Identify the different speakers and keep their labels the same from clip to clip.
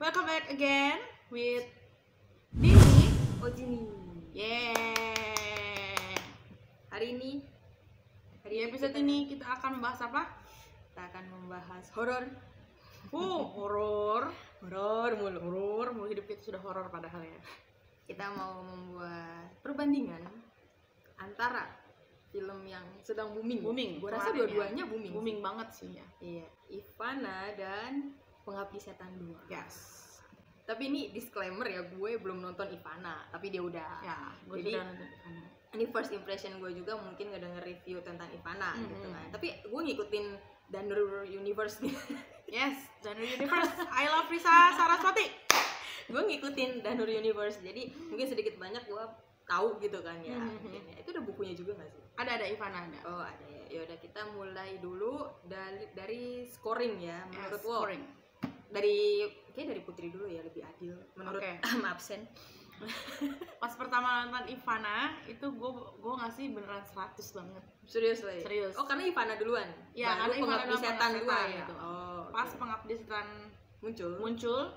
Speaker 1: welcome back again with Dini
Speaker 2: Ojini.
Speaker 1: Yeah.
Speaker 2: Hari
Speaker 1: Di episode ini kita akan membahas apa?
Speaker 2: kita akan membahas horor.
Speaker 1: Horor
Speaker 2: Mulu.
Speaker 1: Horor mulu, hidup kita sudah horor padahal ya.
Speaker 2: Kita mau membuat perbandingan antara film yang sedang booming. Gua rasa
Speaker 1: kemarin
Speaker 2: dua-duanya
Speaker 1: ya.
Speaker 2: booming.
Speaker 1: Booming banget sih ya.
Speaker 2: Iya, Ivana dan Pengabdi Setan 2.
Speaker 1: Yes.
Speaker 2: Tapi ini disclaimer ya, gue belum nonton Ivana, tapi dia udah.
Speaker 1: Ya, gue
Speaker 2: Jadi,
Speaker 1: sudah nonton Ivana.
Speaker 2: Ini first impression gue juga, mungkin ngedenger review tentang Ivana gitu kan. Tapi gue ngikutin Danur Universe nih.
Speaker 1: Yes, Danur Universe. I love Risa Saraswati.
Speaker 2: Gue ngikutin Danur Universe, jadi mungkin sedikit banyak gue tahu gitu kan ya. Mungkin ya. Itu ada bukunya juga nggak sih?
Speaker 1: Ada Ivana ada.
Speaker 2: Oh ada ya. Yaudah kita mulai dulu dari scoring ya. Menurut lo?
Speaker 1: Scoring.
Speaker 2: Kayak dari Putri dulu ya, lebih adil. Menurut absen.
Speaker 1: Pas pertama nonton Ivana itu gue ngasih beneran 100 banget.
Speaker 2: Serius lah ya?
Speaker 1: Serius.
Speaker 2: Oh karena Ivana duluan?
Speaker 1: Ya,
Speaker 2: baru
Speaker 1: karena Ivana
Speaker 2: Pengabdi
Speaker 1: duluan,
Speaker 2: Setan
Speaker 1: Pengabdi
Speaker 2: 2
Speaker 1: Setan
Speaker 2: ya?
Speaker 1: gitu.
Speaker 2: Oh,
Speaker 1: Pas
Speaker 2: oke.
Speaker 1: Pengabdi Setan
Speaker 2: muncul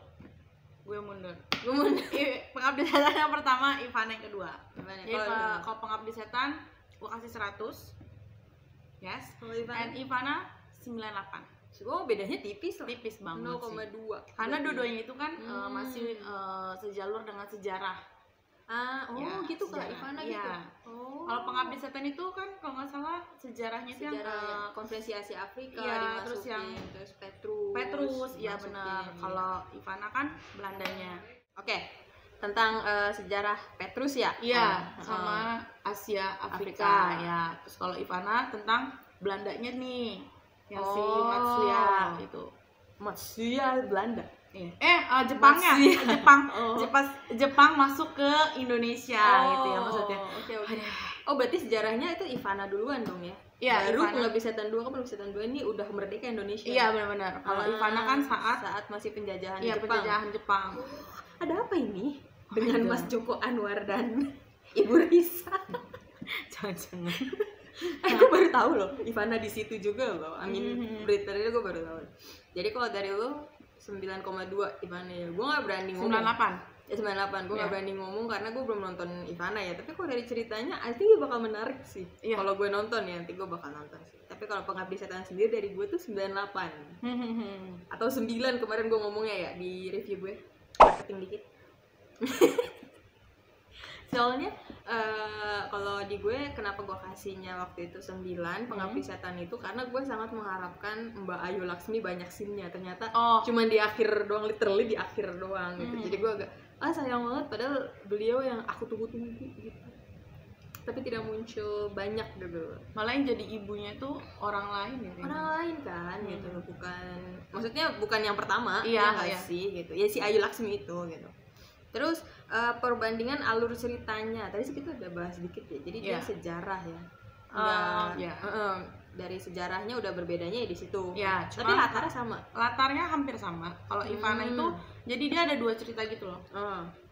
Speaker 1: gue mundur.
Speaker 2: Gue mau
Speaker 1: Pengabdi Setan yang pertama, Ivana yang kedua.
Speaker 2: gimana?
Speaker 1: Jadi kalau Pengabdi Setan gue kasih 100. Yes.
Speaker 2: Kalau Ivana?
Speaker 1: And Ivana 98.
Speaker 2: Oh bedanya tipis lah.
Speaker 1: Tipis banget sih.
Speaker 2: 0,2.
Speaker 1: Karena dua-duanya itu kan masih sejalur dengan sejarah. Ya,
Speaker 2: gitu Kak,
Speaker 1: sejarah.
Speaker 2: Ivana
Speaker 1: Iya.
Speaker 2: gitu. Oh.
Speaker 1: Kalau Pengabdi Setan itu kan kalau nggak salah sejarahnya itu yang
Speaker 2: sejarah konferensi Asia Afrika
Speaker 1: iya,
Speaker 2: dimasukin,
Speaker 1: terus yang
Speaker 2: terus Petrus.
Speaker 1: Petrus, iya
Speaker 2: dimasukin,
Speaker 1: benar.
Speaker 2: iya.
Speaker 1: Kalau Ivana kan Belandanya.
Speaker 2: Oke, tentang sejarah Petrus ya.
Speaker 1: Iya, sama Asia Afrika.
Speaker 2: Afrika.
Speaker 1: Ya. Terus kalau Ivana tentang Belandanya nih, yang si
Speaker 2: Oh.
Speaker 1: Matsuya itu.
Speaker 2: Matsuya Belanda.
Speaker 1: Iya. Jepangnya, Jepang.
Speaker 2: Oh.
Speaker 1: Jepang masuk ke Indonesia gitu ya maksudnya.
Speaker 2: Oke. Oh berarti sejarahnya itu Ivana duluan dong ya?
Speaker 1: Iya,
Speaker 2: Baru
Speaker 1: Ivana.
Speaker 2: Pengabdi Setan 2 kan Pengabdi Setan 2 ini udah merdeka Indonesia.
Speaker 1: Iya benar-benar. Kalau Ivana kan saat
Speaker 2: masih penjajahan
Speaker 1: iya,
Speaker 2: Jepang.
Speaker 1: penjajahan Jepang.
Speaker 2: Ada apa ini dengan
Speaker 1: Ada.
Speaker 2: Mas Joko Anwar dan Ibu Risa?
Speaker 1: Jangan-jangan.
Speaker 2: Gue baru tahu loh, Ivana di situ juga loh. Berita ini gue baru tahu. Jadi kalau dari lo 9,2 Ivana ya. Gue nggak berani ngomong.
Speaker 1: 98.
Speaker 2: Ya 98. Gue nggak
Speaker 1: Iya.
Speaker 2: berani ngomong karena gue belum nonton Ivana ya. Tapi kalau dari ceritanya, I think bakal menarik sih.
Speaker 1: Iya.
Speaker 2: Kalau gue nonton ya, nanti gue bakal nonton sih. Tapi kalau Pengabdi Setan sendiri dari gue tuh 98 atau 9 kemarin gue ngomongnya ya di review gue. Marketing dikit. Soalnya kalau di gue kenapa gue kasihnya waktu itu 9 Pengabdi Setan itu karena gue sangat mengharapkan Mbak Ayu Laksmi banyak scene-nya. Ternyata cuman di akhir doang, literally di akhir doang gitu. Jadi gue agak sayang banget padahal beliau yang aku tunggu-tunggu gitu. Tapi tidak muncul banyak gitu.
Speaker 1: Malah yang jadi ibunya tuh orang lain ya.
Speaker 2: Orang lain kan gitu, maksudnya bukan yang pertama,
Speaker 1: Iya,
Speaker 2: nggak
Speaker 1: iya.
Speaker 2: sih gitu. Ya si Ayu Laksmi itu gitu. Terus perbandingan alur ceritanya tadi sih kita udah bahas dikit ya. Jadi dia
Speaker 1: Iya.
Speaker 2: sejarah ya.
Speaker 1: Iya.
Speaker 2: Dari sejarahnya udah berbedanya ya di situ.
Speaker 1: Ya,
Speaker 2: Tapi
Speaker 1: cuma
Speaker 2: latarnya sama.
Speaker 1: latarnya hampir sama. Kalau Ivana itu jadi dia ada dua cerita gitu loh.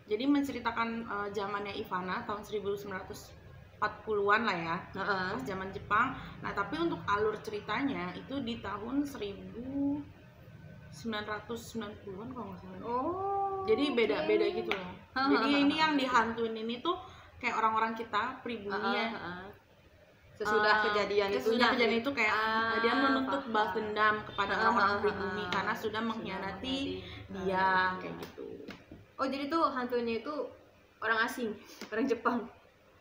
Speaker 1: Jadi menceritakan zamannya Ivana tahun 1940-an lah ya. Pas zaman Jepang. Nah, tapi untuk alur ceritanya itu di tahun 1990-an kalau nggak salah. Jadi beda-beda gitu loh. Jadi ini yang dihantuin ini tuh kayak orang-orang kita pribumi ya.
Speaker 2: Sesudah kejadian itu.
Speaker 1: Sesudah kejadian itu kayak dia menuntut
Speaker 2: paham.
Speaker 1: balas dendam kepada orang-orang pribumi karena sudah mengkhianati dia kayak gitu.
Speaker 2: Oh jadi tuh hantunya itu orang asing, orang Jepang.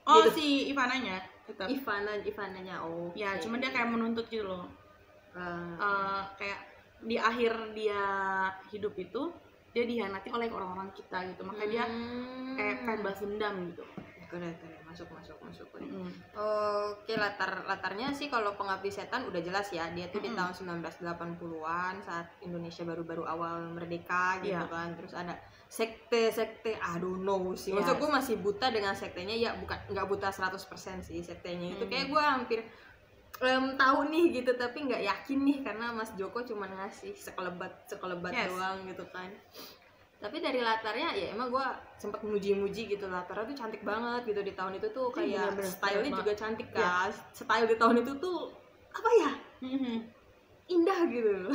Speaker 1: Oh
Speaker 2: Gitu.
Speaker 1: si Ivananya tetap.
Speaker 2: Ivananya. Oh.
Speaker 1: Ya,
Speaker 2: oke.
Speaker 1: cuman dia kayak menuntut gitu loh. Kayak di akhir dia hidup itu dia dihianati oleh orang-orang kita gitu. Makanya dia kayak pengen balas dendam gitu.
Speaker 2: Keren, masuk. Oke, latarnya sih kalau Pengabdi Setan udah jelas ya. Dia tuh di tahun 1980-an saat Indonesia baru-baru awal merdeka gitu kan. Terus ada sekte I don't know sih. Maksud gue masih buta dengan sektenya ya, nggak buta 100% sih sektenya itu. Kayak gue hampir tahu nih gitu tapi nggak yakin nih karena Mas Joko cuma ngasih sekelebat doang gitu kan. Tapi dari latarnya ya emang gue sempat muji-muji gitu, latarnya tuh cantik banget gitu di tahun itu tuh, kayak stylenya juga cantik kan. Style di tahun itu tuh apa ya, indah gitu.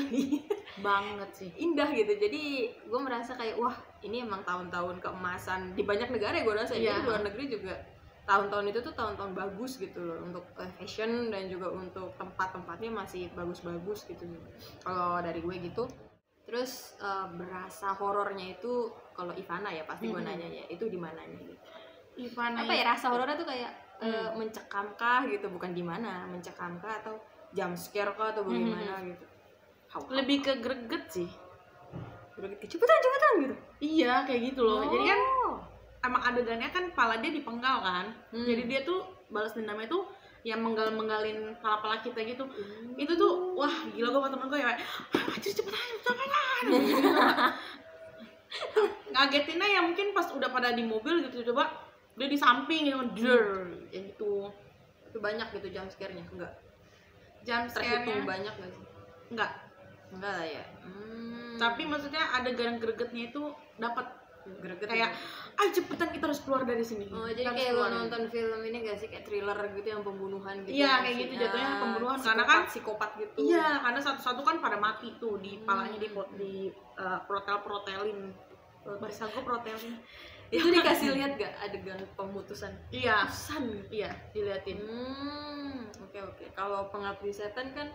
Speaker 1: Banget sih.
Speaker 2: Indah gitu. Jadi gue merasa kayak wah ini emang tahun-tahun keemasan di banyak negara ya gue rasa. Jadi luar negeri juga tahun-tahun itu tuh tahun-tahun bagus gitu loh untuk fashion dan juga untuk tempat-tempatnya masih bagus-bagus gitu. Kalau dari gue gitu. Terus berasa horornya itu kalau Ivana ya pasti gue nanya ya itu di mananya gitu.
Speaker 1: Ivana
Speaker 2: apa ya rasa horornya tuh kayak mencekamkah gitu, bukan gimana mencekamkah atau jump scare kah atau bagaimana gitu.
Speaker 1: Lebih ke greget sih.
Speaker 2: Greget cepetan gitu.
Speaker 1: Iya kayak gitu loh. Jadi kan emang adegannya kan pala dia dipenggal kan. Jadi dia tuh balas dendamnya tuh yang menggal-menggalin pala-pala kita gitu. Itu tuh wah gila, gue sama temen gue ya anjir cepetan ngagetinnya ya mungkin pas udah pada di mobil gitu, coba dia di samping gitu kayak gitu.
Speaker 2: Itu banyak gitu jump scare-nya? Enggak.
Speaker 1: Jump scare-nya
Speaker 2: banyak gak sih?
Speaker 1: Enggak
Speaker 2: lah ya.
Speaker 1: Tapi maksudnya adegan gregetnya itu dapat
Speaker 2: greget
Speaker 1: kayak cepetan kita harus keluar dari sini.
Speaker 2: Jadi kayak lo nonton film ini gak sih kayak thriller gitu yang pembunuhan gitu.
Speaker 1: Iya kayak gitu jatuhnya pembunuhan karena kan
Speaker 2: psikopat gitu.
Speaker 1: Iya karena satu-satu kan pada mati tuh di palanya di protelin. Bahasa gue protelin.
Speaker 2: Itu dikasih lihat gak adegan pemutusan?
Speaker 1: Iya. Iya diliatin.
Speaker 2: Oke. Kalau Pengabdi Setan kan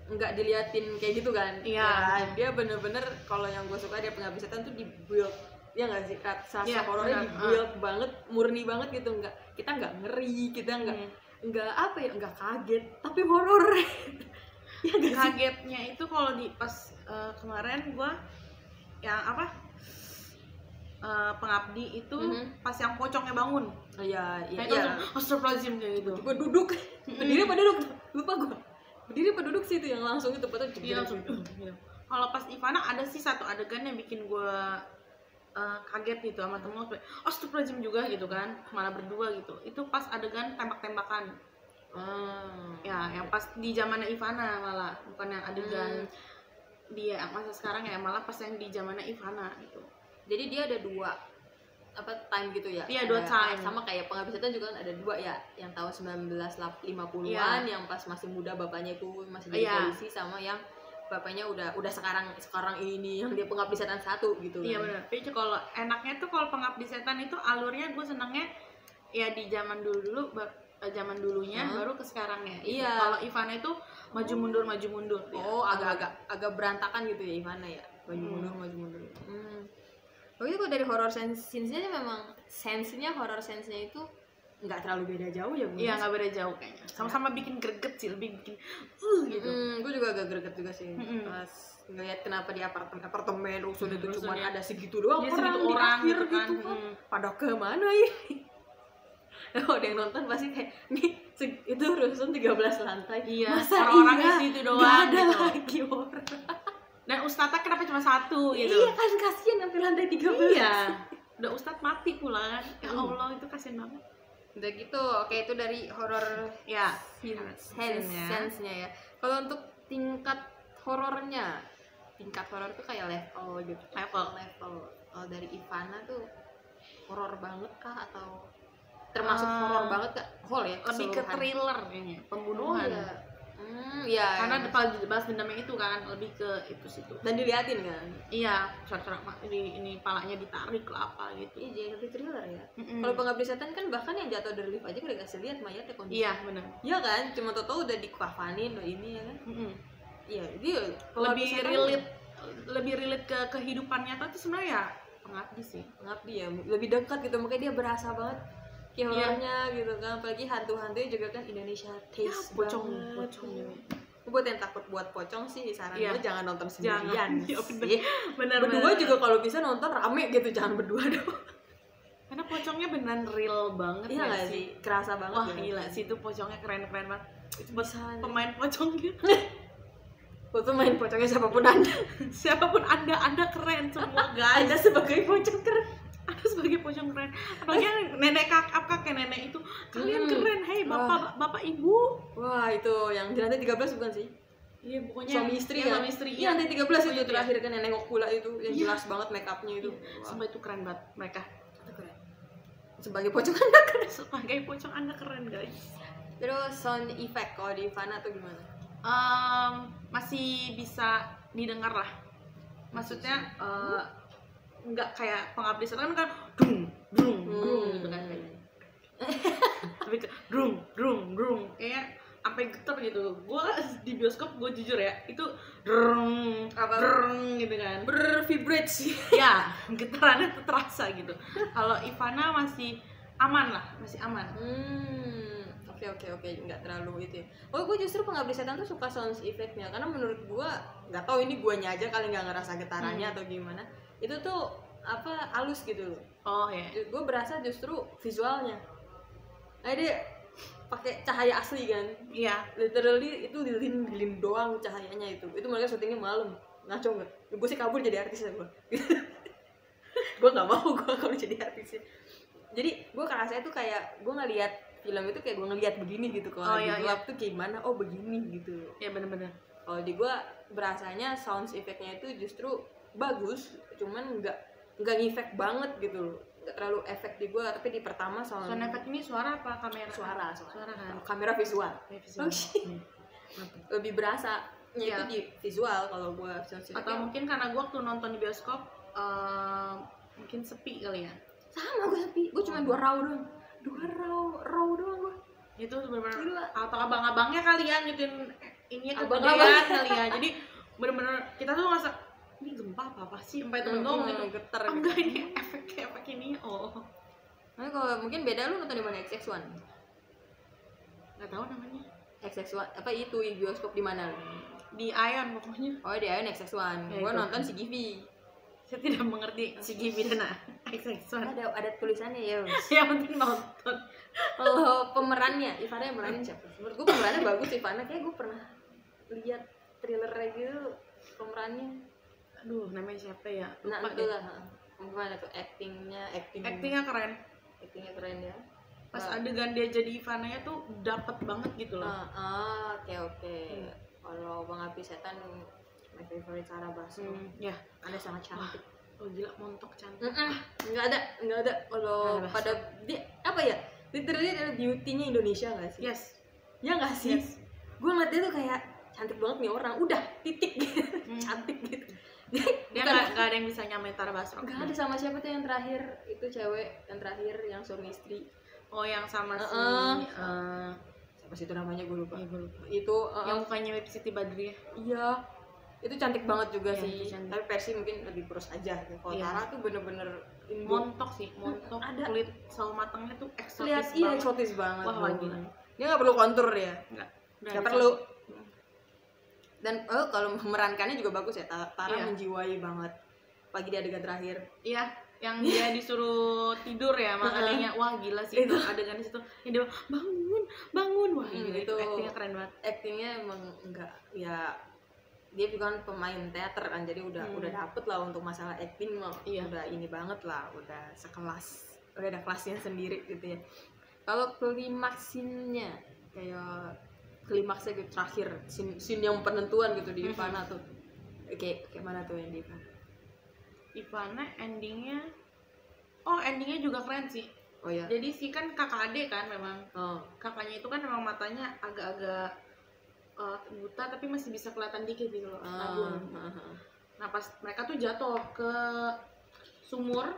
Speaker 2: nggak diliatin kayak gitu kan?
Speaker 1: Iya.
Speaker 2: Nah, dia bener-bener kalau yang gue suka dia Pengabdi Setan tuh di build. Ya nggak sih, rasa horornya di build banget, murni banget gitu. Kita nggak ngeri, kita nggak apa ya, nggak kaget, tapi horor. Ya
Speaker 1: kagetnya itu kalau di pas kemarin gue yang apa Pengabdi itu pas yang pocongnya bangun.
Speaker 2: Iya.
Speaker 1: Astagfirullahaladzim kayak gitu.
Speaker 2: Gue duduk, berdiri apa duduk? Lupa gue. Berdiri apa duduk sih itu yang langsung itu potong
Speaker 1: Iya. Kalau pas Ivana ada sih satu adegan yang bikin gue kaget gitu sama temen gue, astagfirullahaladzim juga gitu kan, malah berdua gitu. Itu pas adegan tembak-tembakan. Ya, yang pas di zamannya Ivana malah, bukan yang adegan dia masa sekarang ya, malah pas yang di zamannya Ivana gitu.
Speaker 2: Jadi dia ada dua time gitu ya?
Speaker 1: Iya, dua time.
Speaker 2: Sama kayak Pengabdi Setan juga kan ada dua ya, yang tahun 1950-an yang pas masih muda bapaknya itu masih jadi polisi, sama yang bapaknya udah sekarang ini yang dia Pengabdi Setan 1 gitu.
Speaker 1: Iya benar. Tapi kalau enaknya tuh kalau Pengabdi Setan itu alurnya gue senangnya ya di zaman zaman dulunya baru ke sekarangnya.
Speaker 2: Iya.
Speaker 1: Kalau Ivana itu maju mundur.
Speaker 2: Agak berantakan gitu ya Ivana ya. Maju mundur. Pokoknya kalau dari horror sense-nya memang horror sense-nya itu nggak terlalu beda jauh ya Bu?
Speaker 1: Iya nggak beda jauh kayaknya. Sama-sama bikin greget sih, lebih bikin gitu.
Speaker 2: Gue juga agak greget juga sih pas ngeliat kenapa di apartemen rusun itu cuma ada segitu doang orang di akhir gitu kan. Pada kemana ini? Kalau ada yang nonton pasti kayak nih itu rusun 13 lantai.
Speaker 1: Iya.
Speaker 2: Masa
Speaker 1: orang-orang di situ doang.
Speaker 2: Gak ada
Speaker 1: gitu.
Speaker 2: lagi orang.
Speaker 1: Dan ustadznya kenapa cuma satu gitu?
Speaker 2: Iya kan kasihan sampai lantai 13.
Speaker 1: Iya. Udah ustadz mati pula kan. Ya Allah itu kasihan banget.
Speaker 2: Udah gitu, oke itu dari horor
Speaker 1: ya
Speaker 2: sense-nya ya. Kalau untuk tingkat horornya, tingkat horor tuh kayak level gitu. Level. Kalau dari Ivana tuh horor banget kah atau termasuk horor banget gak? Ya,
Speaker 1: lebih ke thriller kayaknya, pembunuhan.
Speaker 2: Iya.
Speaker 1: Karena balas dendamnya itu kan lebih ke itu situ.
Speaker 2: Dan diliatin kan?
Speaker 1: Iya, serak ini palanya ditarik lah apa gitu.
Speaker 2: Iya, jadi lebih thriller ya. Kalau Pengabdi Setan kan bahkan yang jatuh dari lift aja udah kasih lihat mayatnya kondisi.
Speaker 1: Iya, benar.
Speaker 2: Iya kan? Cuma tahu udah dikafanin udah ini ya kan? Iya, dia
Speaker 1: lebih relate ke kehidupan nyata tuh sebenarnya ya Pengabdi sih.
Speaker 2: Pengabdi ya, lebih dekat gitu, makanya dia berasa banget horornya gitu kan, apalagi hantu-hantunya juga kan Indonesia taste
Speaker 1: pocong
Speaker 2: buat yang takut buat pocong sih saran gue jangan nonton sendirian sih.
Speaker 1: Bener,
Speaker 2: berdua juga kalau bisa nonton rame gitu, jangan berdua doang
Speaker 1: karena pocongnya beneran real banget.
Speaker 2: Iya nggak sih, kerasa banget.
Speaker 1: Wah gila sih itu pocongnya keren banget. Itu pemain pocongnya
Speaker 2: buat pemain pocongnya siapapun anda keren semua guys. Anda sebagai pocong keren.
Speaker 1: Aku sebagai pocong keren. Apalagi nenek kakek nenek itu kalian keren, hei bapak ibu.
Speaker 2: Wah itu yang di lantai 13 bukan sih?
Speaker 1: Iya pokoknya
Speaker 2: suami istri ya. Iya lantai 13 itu terakhir kan yang nengok pula itu yang jelas banget make upnya itu.
Speaker 1: Sampai itu keren banget mereka.
Speaker 2: Itu keren. Sebagai pocong anda keren.
Speaker 1: Sebagai pocong anda keren guys.
Speaker 2: Terus sound effect kalau di Ivana tuh gimana?
Speaker 1: masih bisa didengar lah. Maksudnya nggak kayak Pengabdi Setan kan dung gitu kan kayak. Tapi dung kayak sampai getar gitu. Gue di bioskop, gue jujur ya, itu drung gitu kan,
Speaker 2: bervibrasi.
Speaker 1: Ya, getarannya tuh terasa gitu. Kalau Ivana masih aman lah, masih aman.
Speaker 2: Oke, nggak terlalu itu ya. Gue justru Pengabdi Setan tuh suka sound effect-nya, karena menurut gue, nggak tahu ini guanya aja kali nggak ngerasa getarannya atau gimana, itu tuh apa halus gitu loh.
Speaker 1: Oh ya.
Speaker 2: Gue berasa justru visualnya. Dia pakai cahaya asli kan.
Speaker 1: Iya.
Speaker 2: Literally itu lilin doang cahayanya itu. Itu mereka syutingnya malam. Ngaco nggak? Gue sih kabur jadi artis ya gue. Gue nggak mau gue kalau jadi artis. Jadi gue kerasa itu kayak gue ngelihat film itu kayak gue ngelihat begini gitu. Kalau di gelap tuh kayak gimana? Oh begini gitu.
Speaker 1: Ya bener-bener.
Speaker 2: Kalau di gue berasanya sound effect-nya itu justru bagus, cuman nggak ngefek banget gitu loh. Nggak terlalu efek di gue, tapi di pertama sound
Speaker 1: efek ini suara apa kamera?
Speaker 2: Suara
Speaker 1: kan.
Speaker 2: Kamera visual. Lebih berasa itu di visual kalau gue.
Speaker 1: Atau mungkin karena gue waktu nonton di bioskop mungkin sepi kali ya.
Speaker 2: Sama gue sepi, gue cuma 2 row doang gue.
Speaker 1: Itu bener-bener atau abang-abangnya kali ya ngikutin ini kegedean kali ya. Jadi bener-bener kita tuh ngerasa ini gempa apa sih, sampai temen-temen gitu
Speaker 2: geter
Speaker 1: enggak gitu. Ini efek ini
Speaker 2: Nah, kalau mungkin beda, lu nonton di mana? XX1?
Speaker 1: Nggak tahu namanya.
Speaker 2: XX1 apa itu di bioskop di mana?
Speaker 1: Di Ion pokoknya.
Speaker 2: Oh, di Ion XX1. Gua nonton CGV.
Speaker 1: Saya tidak mengerti CGV dan XX1.
Speaker 2: Ada tulisannya ya.
Speaker 1: Yang penting nonton.
Speaker 2: Kalau pemerannya, Ivana yang meranin siapa? Menurut gua pemerannya bagus. Ivana kayak gua pernah lihat trailernya gitu pemerannya.
Speaker 1: Aduh, namanya siapa ya?
Speaker 2: Lupa nah, itulah. Gimana tuh actingnya
Speaker 1: keren.
Speaker 2: Actingnya keren ya.
Speaker 1: Pas adegan dia jadi Ivana-nya tuh dapet banget gitu loh.
Speaker 2: Oke. Kalau Pengabdi Setan, my favorite Tara Basro.
Speaker 1: Ya,
Speaker 2: Anda sangat cantik.
Speaker 1: Oh gila, montok cantik.
Speaker 2: Nggak ada. Kalau pada dia apa ya? Literally adalah beauty-nya Indonesia nggak sih?
Speaker 1: Yes.
Speaker 2: Ya nggak sih? Yes. Gue ngeliat dia tuh kayak cantik banget nih orang. Udah titik gitu. Cantik gitu.
Speaker 1: Dia nggak ada yang bisa nyamain Tara Basro.
Speaker 2: Nggak ada. Sama siapa tuh yang terakhir itu cewek yang terakhir yang suami istri.
Speaker 1: Oh yang sama si
Speaker 2: siapa sih itu namanya, gue lupa.
Speaker 1: Iya, gue lupa.
Speaker 2: Itu
Speaker 1: yang mukanya mirip Siti Badriah.
Speaker 2: Iya, itu cantik banget juga sih. Tapi versi mungkin lebih kurus aja. Kalau Tara tuh bener-bener
Speaker 1: montok sih, montok.
Speaker 2: Ada
Speaker 1: kulit sawo matangnya tuh eksotis
Speaker 2: banget. Iya, eksotis banget.
Speaker 1: Wah gila.
Speaker 2: Dia nggak perlu kontur ya. Nggak perlu. Dan kalau memerankannya juga bagus ya. Tara menjiwai banget. Pagi di adegan terakhir.
Speaker 1: Iya, yang dia disuruh tidur ya, makanya wah gila sih itu adegan di situ. Yang dia bangun. Wah, itu actingnya keren banget.
Speaker 2: Actingnya emang enggak ya, dia juga kan pemain teater kan, jadi udah dapet lah untuk masalah acting loh. Udah ini banget lah, udah sekelas. Udah ada kelasnya sendiri gitu ya. Kalau klimaksinnya kayak klimaksnya gitu terakhir, scene yang penentuan gitu di Ivana tuh. Kayak mana tuh yang di
Speaker 1: Ivana endingnya juga keren sih.
Speaker 2: Oh ya.
Speaker 1: Jadi sih kan kakak adik kan memang. Kakaknya itu kan memang matanya agak-agak buta tapi masih bisa kelihatan dikit gitu loh. Nah pas mereka tuh jatuh ke sumur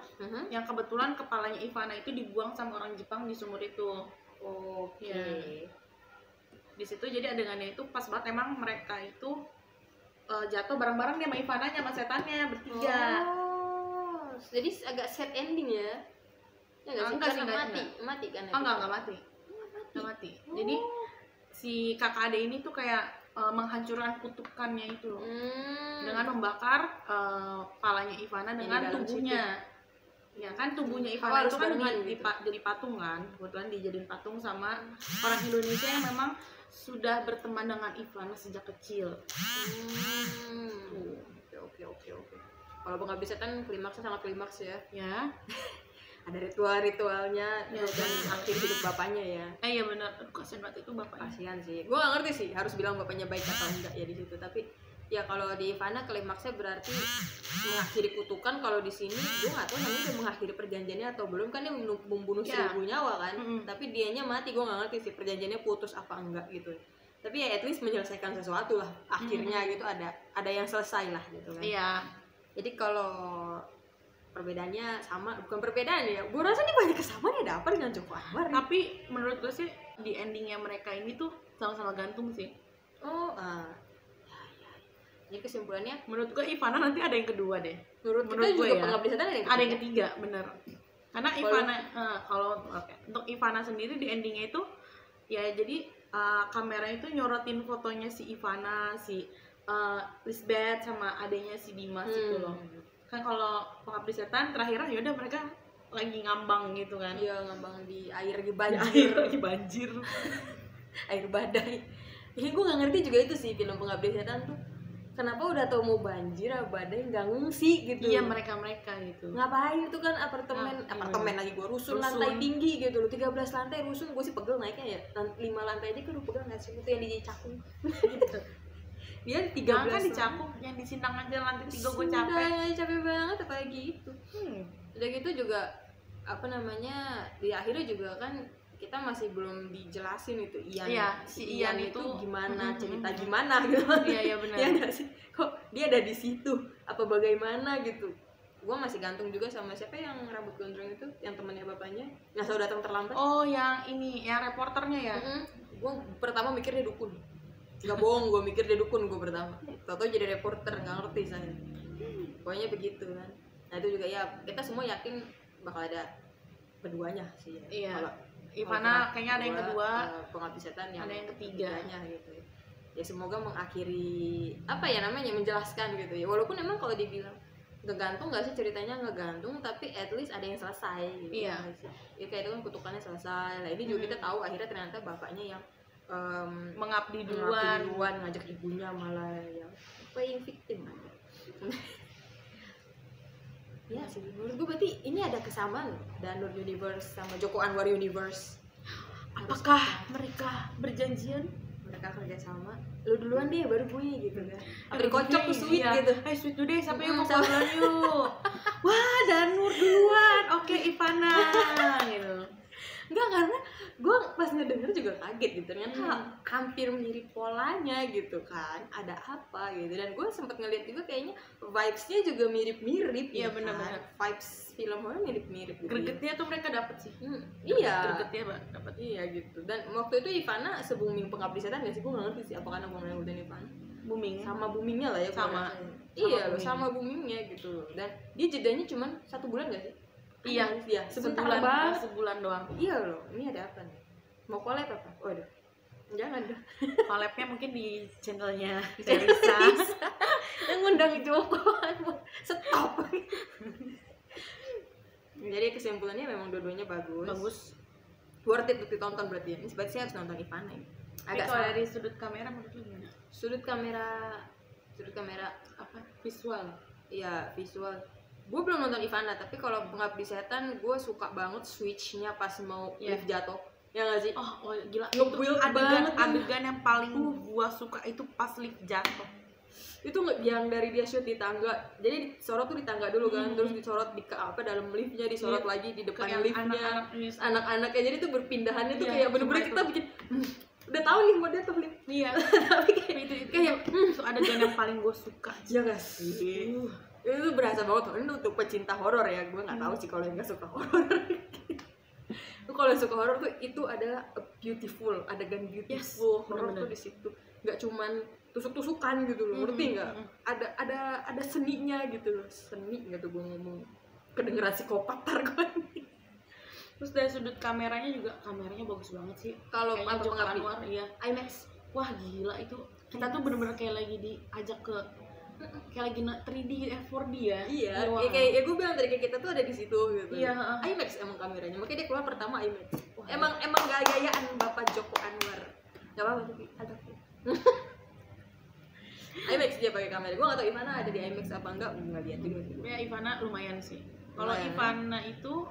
Speaker 1: yang kebetulan kepalanya Ivana itu dibuang sama orang Jepang di sumur itu.
Speaker 2: Oke.
Speaker 1: Ya. Di situ jadi adegannya itu pas banget, emang mereka itu jatuh bareng-bareng dia sama Ivananya sama setannya bertiga.
Speaker 2: Jadi agak sad ending ya?
Speaker 1: Enggak sih,
Speaker 2: mati kan?
Speaker 1: Enggak mati. Jadi si kakak ade ini tuh kayak menghancurkan kutukannya itu loh, dengan membakar kepalanya Ivana dengan tubuhnya. Ya kan tubuhnya Ivana itu kan jadi patung kan, kebetulan dijadiin patung sama orang Indonesia yang memang sudah berteman dengan Ivana sejak kecil.
Speaker 2: Oke. Kalau Pengabdi Setan klimaksnya sangat klimaks ya.
Speaker 1: Ya.
Speaker 2: Ada ritualnya dan akhir hidup bapaknya ya.
Speaker 1: Iya benar. Kasian banget itu bapaknya.
Speaker 2: Kasian sih. Gue gak ngerti sih harus bilang bapaknya baik atau enggak ya di situ. Tapi ya kalau di Ivana klimaksnya berarti mengakhiri kutukan. Kalau di sini gue nggak tahu namanya udah mengakhiri perjanjiannya atau belum, kan dia membunuh 1000 nyawa kan. Tapi dianya mati. Gue nggak ngerti sih perjanjiannya putus apa enggak gitu. tapi ya at least menyelesaikan sesuatu lah akhirnya gitu, ada yang selesai lah gitu kan.
Speaker 1: Iya.
Speaker 2: Jadi kalau perbedaannya sama, bukan perbedaan ya, gue rasa ini banyak kesamaan ya dapat dengan Joko Anwar.
Speaker 1: Tapi menurut gue sih di endingnya mereka ini tuh sama-sama gantung sih.
Speaker 2: Jadi kesimpulannya
Speaker 1: menurut gue Ivana nanti ada yang kedua deh.
Speaker 2: Menurut kita juga
Speaker 1: ya,
Speaker 2: Pengabdi Setan
Speaker 1: ada yang ketiga, bener. Karena Ivana kalau untuk Ivana sendiri di endingnya itu ya jadi kamera itu nyorotin fotonya si Ivana, si Lisbeth sama adanya si Dimas itu loh. Kan kalau Pengabdi Setan terakhirnya yaudah mereka lagi ngambang gitu kan.
Speaker 2: Iya, ngambang di air, lagi banjir.
Speaker 1: Lagi banjir.
Speaker 2: Air badai. Ini gue gak ngerti juga itu sih film Pengabdi Setan tuh. Kenapa udah tau mau banjir atau badai nggak ngungsi gitu.
Speaker 1: Iya, mereka gitu.
Speaker 2: Ngapain itu kan apartemen lagi gue rusun lantai tinggi gitu loh, 13 lantai rusun, gue sih pegel naiknya ya. 5 lantai aja gue pegel nggak sih, itu yang di Cakung. Gitu. Dia 13
Speaker 1: kan di Cakung, yang di Sintang aja lantai 3 gue
Speaker 2: capek banget apalagi itu. Udah gitu juga apa namanya, di akhirnya juga kan kita masih belum dijelasin itu si Ian itu gimana, cerita gimana gitu.
Speaker 1: Iya benar.
Speaker 2: Ya enggak sih, kok dia ada di situ apa bagaimana gitu. Gua masih gantung juga sama siapa yang rambut gondrong itu, yang temannya bapaknya nggak selalu datang terlambat.
Speaker 1: Oh, yang ini, yang reporternya ya.
Speaker 2: Gua pertama mikir dia dukun, nggak bohong, gua mikir dia dukun gua pertama. Tau-tau jadi reporter, nggak ngerti saya. Pokoknya begitu kan. Nah itu juga ya kita semua yakin bakal ada keduanya sih ya.
Speaker 1: Iya. Kalau Ivana kayaknya ada yang kedua,
Speaker 2: Pengabdi Setan yang
Speaker 1: ada yang ketiganya
Speaker 2: gitu ya. Semoga mengakhiri apa ya namanya, menjelaskan gitu ya. Walaupun emang kalau dibilang ngegantung nggak sih ceritanya, ngegantung, tapi at least ada yang selesai gitu.
Speaker 1: Iya.
Speaker 2: Ya kayak itu kan kutukannya selesai. Nah ini juga kita tahu akhirnya ternyata bapaknya yang
Speaker 1: mengabdi duluan,
Speaker 2: ngajak ibunya malah yang playing victim aja. Ya sih, menurut gue berarti ini ada kesamaan Danur Universe sama Joko Anwar Universe.
Speaker 1: Apakah mereka berjanjian?
Speaker 2: Mereka kerja sama. Lu duluan deh, baru gue gitu kan. Apa kocok tuh sweet gitu.
Speaker 1: Sweet dulu deh, sampai mau ngobrol yuk. Wah, Danur duluan. Oke, Ivana gitu.
Speaker 2: Enggak, karena gue pas ngedenger juga kaget gitu, ternyata hampir mirip polanya gitu kan, ada apa gitu. Dan gue sempet ngeliat juga kayaknya vibes-nya juga mirip-mirip.
Speaker 1: Iya benar-benar,
Speaker 2: vibes film horor mirip-mirip gitu.
Speaker 1: Gregetnya tuh mereka dapet sih.
Speaker 2: Iya,
Speaker 1: gregetnya dapet.
Speaker 2: Iya gitu. Dan waktu itu Ivana se-booming Pengabdi Setan gak sih? Gue gak ngerti sih apa karena gue ngeliatin Ivana
Speaker 1: booming,
Speaker 2: sama boomingnya lah ya. Sama boomingnya gitu. Dan dia jedanya cuman 1 bulan gak sih?
Speaker 1: Iya, sebulan doang.
Speaker 2: Iya loh, ini ada apa nih? Mau collab apa? Waduh, jangan dah.
Speaker 1: Collabnya mungkin di channelnya Teresa.
Speaker 2: Yang ngundang Joko Anwar. Stop. Jadi kesimpulannya memang dua-duanya bagus. Worth it untuk ditonton berarti ya. Ini berarti saya harus nonton Ivana ini.
Speaker 1: Agak kalau dari sudut kamera menurut lu gimana? Sudut kamera apa? Visual.
Speaker 2: Iya, visual. Gue belum nonton Ivana, tapi kalau Pengabdi Setan gue suka banget switchnya pas mau lift jatuh. Ya nggak sih?
Speaker 1: Oh gila.
Speaker 2: Nge-build
Speaker 1: adegan yang paling gue suka itu pas lift jatuh.
Speaker 2: Itu yang dari dia shoot di tangga, jadi disorot tuh di tangga dulu kan, terus disorot di dalam liftnya, disorot lagi di depan liftnya, anak-anaknya. Jadi tuh berpindahannya tuh kayak bener-bener kita bikin udah tahu nih mau dia tuh lift.
Speaker 1: Iya.
Speaker 2: Tapi kayak
Speaker 1: itu adegan yang paling gue suka.
Speaker 2: Ya nggak sih? Itu berasa banget. Ini untuk pecinta horor ya, gue nggak tahu sih kalau yang nggak suka horor. Tuh kalau suka horor tuh itu adalah adegan beautiful horor tuh di situ. Nggak cuman tusuk-tusukan gitu loh, ngerti nggak? Ada seninya gitu loh, seni nggak tuh gue ngomong kedengeran psikopat tar gue.
Speaker 1: Terus dari sudut kameranya bagus banget sih.
Speaker 2: Kalau Joko
Speaker 1: Anwar, iya. IMAX, wah gila itu. Kita tuh bener-bener kayak lagi diajak ke kayak lagi 3D 4D ya.
Speaker 2: Iya, kayak gue bilang tadi, kayak kita tuh ada di situ gitu.
Speaker 1: Iya,
Speaker 2: IMAX emang kameranya, makanya dia keluar pertama IMAX. Wah, emang gaya-gayaan Bapak Joko Anwar. Gak apa-apa tapi ada. IMAX dia pakai kamera. Gue gak tau Ivana ada di IMAX apa enggak lihat juga.
Speaker 1: Ya Ivana lumayan sih. Kalau Ivana itu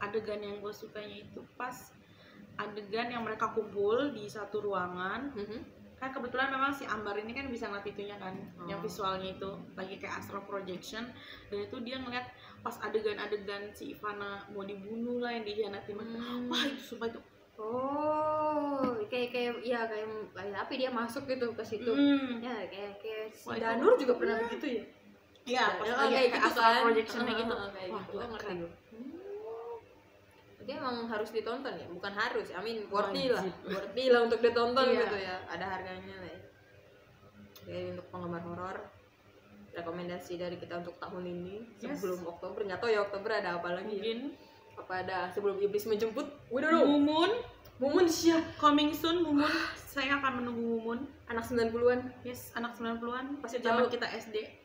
Speaker 1: adegan yang gue sukanya itu pas adegan yang mereka kumpul di satu ruangan. Kan kebetulan memang si Ambar ini kan bisa ngeliat itunya kan, yang visualnya itu lagi kayak astral projection, dan itu dia ngeliat pas adegan-adegan si Ivana mau dibunuh lah, yang dihianatin. Wah itu sumpah itu
Speaker 2: kayak apa dia masuk gitu ke situ. Ya kayak si Danur juga pernah begitu ya.
Speaker 1: Iya,
Speaker 2: kayak gitu kan.
Speaker 1: Projection gitu.
Speaker 2: Kayak gitu. Ngerti gue. Jadi emang harus ditonton ya, bukan harus. Worthy lah untuk ditonton gitu ya. Ada harganya lah. Jadi untuk penggemar horor, rekomendasi dari kita untuk tahun ini sebelum Oktober. Nggak tahu ya Oktober ada apa lagi. Mungkin apa ada sebelum iblis menjemput?
Speaker 1: Mumun coming soon. Mumun. Saya akan menunggu Mumun.
Speaker 2: Anak 90-an.
Speaker 1: Yes, anak 90-an.
Speaker 2: Pasti
Speaker 1: zaman kita SD.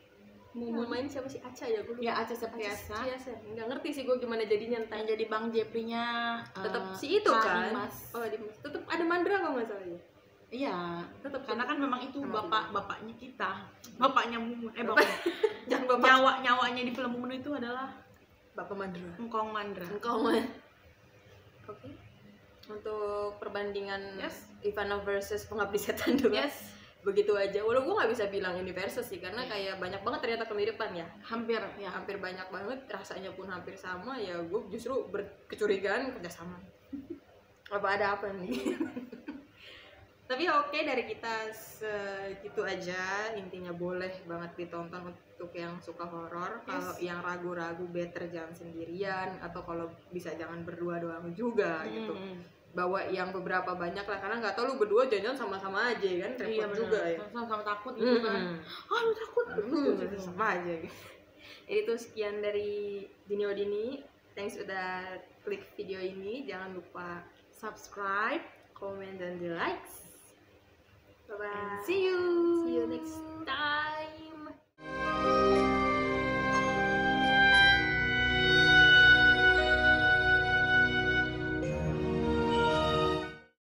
Speaker 2: Mumun main siapa sih? Aca ya gue.
Speaker 1: Ya Aca Septriasa.
Speaker 2: Nggak ngerti sih gue gimana jadinya entar.
Speaker 1: Yang jadi Bang Jepri-nya
Speaker 2: tetap si itu kan. Dimas. Tetap ada Mandra kalau nggak salah ya.
Speaker 1: Iya, tetap karena kan memang itu bapaknya kita. Bapaknya Mumun. Bapak nyawanya di film Mumun itu adalah
Speaker 2: Bapak Mandra.
Speaker 1: Engkong Mandra.
Speaker 2: Oke. Untuk perbandingan Ivana versus Pengabdi Setan dulu. Begitu aja. Walau gue nggak bisa bilang ini versus sih karena kayak banyak banget ternyata kemiripan ya. Hampir banyak banget, rasanya pun hampir sama ya. Gue justru berkecurigaan kerjasama. Ada apa nih? Tapi oke, dari kita segitu aja. Intinya boleh banget ditonton untuk yang suka horor. Kalau yang ragu-ragu better jangan sendirian, atau kalau bisa jangan berdua doang juga gitu. Bawa yang beberapa banyak lah, karena nggak tahu lu berdua jangan sama-sama aja kan, repot juga ya.
Speaker 1: Sama-sama takut gitu kan. Lu takut.
Speaker 2: Sama aja gitu. Jadi itu sekian dari Dini Odini. Thanks udah klik video ini. Jangan lupa
Speaker 1: subscribe,
Speaker 2: comment, dan di likes. Bye bye.
Speaker 1: See you
Speaker 2: next time.